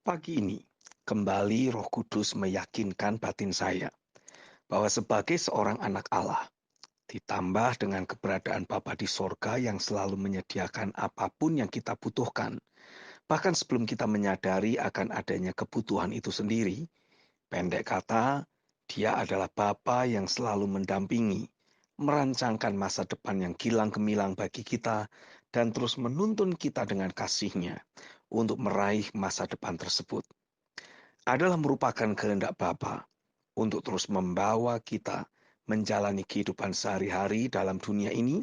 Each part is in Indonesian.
Pagi ini, kembali Roh Kudus meyakinkan batin saya bahwa sebagai seorang anak Allah, ditambah dengan keberadaan Bapa di sorga yang selalu menyediakan apapun yang kita butuhkan, bahkan sebelum kita menyadari akan adanya kebutuhan itu sendiri, pendek kata, Dia adalah Bapa yang selalu mendampingi, merancangkan masa depan yang gilang gemilang bagi kita, dan terus menuntun kita dengan kasih-Nya untuk meraih masa depan tersebut adalah merupakan kehendak Bapa untuk terus membawa kita menjalani kehidupan sehari-hari dalam dunia ini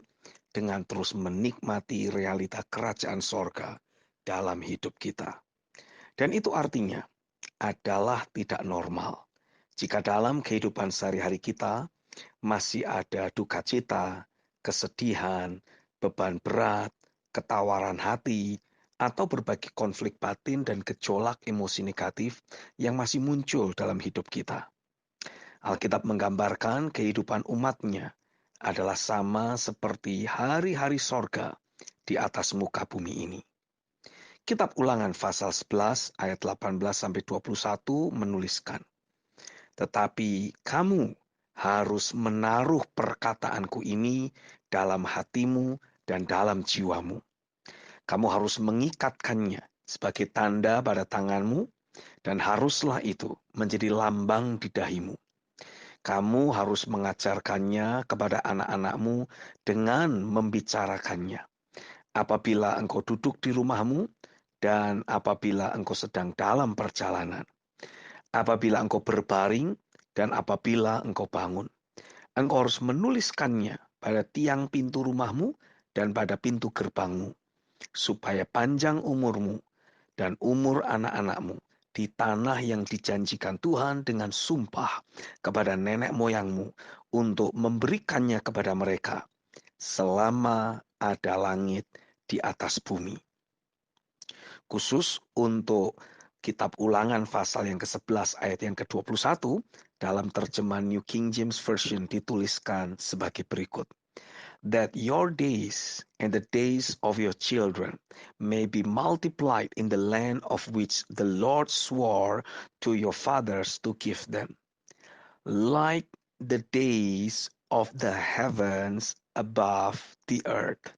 dengan terus menikmati realita kerajaan sorga dalam hidup kita. Dan itu artinya adalah tidak normal. Jika dalam kehidupan sehari-hari kita masih ada duka cita, kesedihan, beban berat, ketawaran hati, atau berbagai konflik batin dan gejolak emosi negatif yang masih muncul dalam hidup kita. Alkitab menggambarkan kehidupan umatnya adalah sama seperti hari-hari sorga di atas muka bumi ini. Kitab Ulangan pasal 11 ayat 18-21 menuliskan, "Tetapi kamu harus menaruh perkataanku ini dalam hatimu dan dalam jiwamu. Kamu harus mengikatkannya sebagai tanda pada tanganmu, dan haruslah itu menjadi lambang di dahimu. Kamu harus mengajarkannya kepada anak-anakmu dengan membicarakannya. Apabila engkau duduk di rumahmu, dan apabila engkau sedang dalam perjalanan. Apabila engkau berbaring, dan apabila engkau bangun. Engkau harus menuliskannya pada tiang pintu rumahmu dan pada pintu gerbangmu, supaya panjang umurmu dan umur anak-anakmu di tanah yang dijanjikan Tuhan dengan sumpah kepada nenek moyangmu untuk memberikannya kepada mereka selama ada langit di atas bumi." Khusus untuk kitab Ulangan pasal yang ke-11 ayat yang ke-21 dalam terjemahan New King James Version dituliskan sebagai berikut. "That your days and the days of your children may be multiplied in the land of which the Lord swore to your fathers to give them, like the days of the heavens above the earth."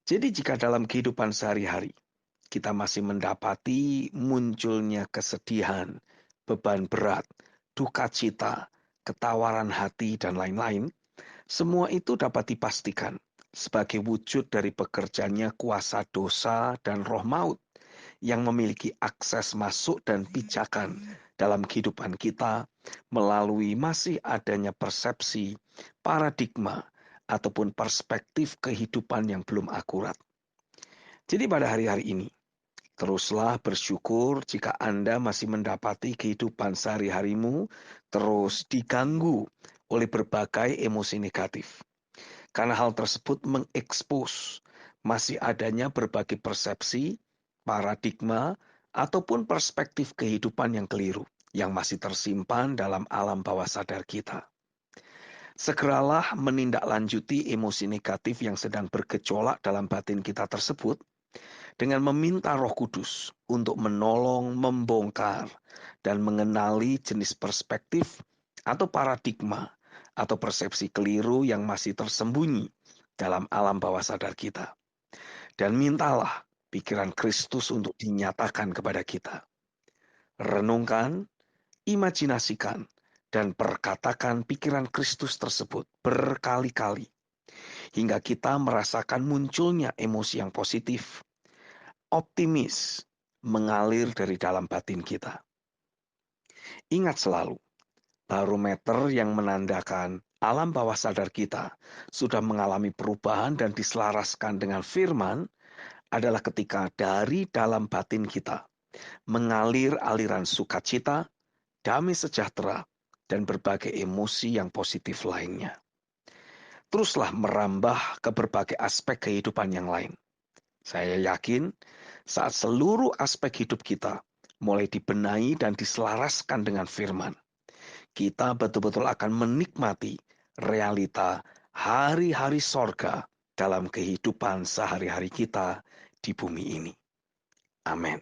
Jadi jika dalam kehidupan sehari-hari kita masih mendapati munculnya kesedihan, beban berat, duka cita, ketawaran hati, dan lain-lain, semua itu dapat dipastikan sebagai wujud dari bekerjanya kuasa dosa dan roh maut yang memiliki akses masuk dan pijakan dalam kehidupan kita melalui masih adanya persepsi, paradigma, ataupun perspektif kehidupan yang belum akurat. Jadi pada hari-hari ini, teruslah bersyukur jika Anda masih mendapati kehidupan sehari-harimu terus diganggu oleh berbagai emosi negatif. Karena hal tersebut mengekspos masih adanya berbagai persepsi, paradigma, ataupun perspektif kehidupan yang keliru yang masih tersimpan dalam alam bawah sadar kita. Segeralah menindaklanjuti emosi negatif yang sedang bergejolak dalam batin kita tersebut dengan meminta Roh Kudus untuk menolong membongkar dan mengenali jenis perspektif atau paradigma atau persepsi keliru yang masih tersembunyi dalam alam bawah sadar kita. Dan mintalah pikiran Kristus untuk dinyatakan kepada kita. Renungkan, imajinasikan, dan perkatakan pikiran Kristus tersebut berkali-kali hingga kita merasakan munculnya emosi yang positif, optimis, mengalir dari dalam batin kita. Ingat selalu, barometer yang menandakan alam bawah sadar kita sudah mengalami perubahan dan diselaraskan dengan firman adalah ketika dari dalam batin kita mengalir aliran sukacita, damai sejahtera, dan berbagai emosi yang positif lainnya. Teruslah merambah ke berbagai aspek kehidupan yang lain. Saya yakin saat seluruh aspek hidup kita mulai dibenahi dan diselaraskan dengan firman, kita betul-betul akan menikmati realita hari-hari sorga dalam kehidupan sehari-hari kita di bumi ini. Amin.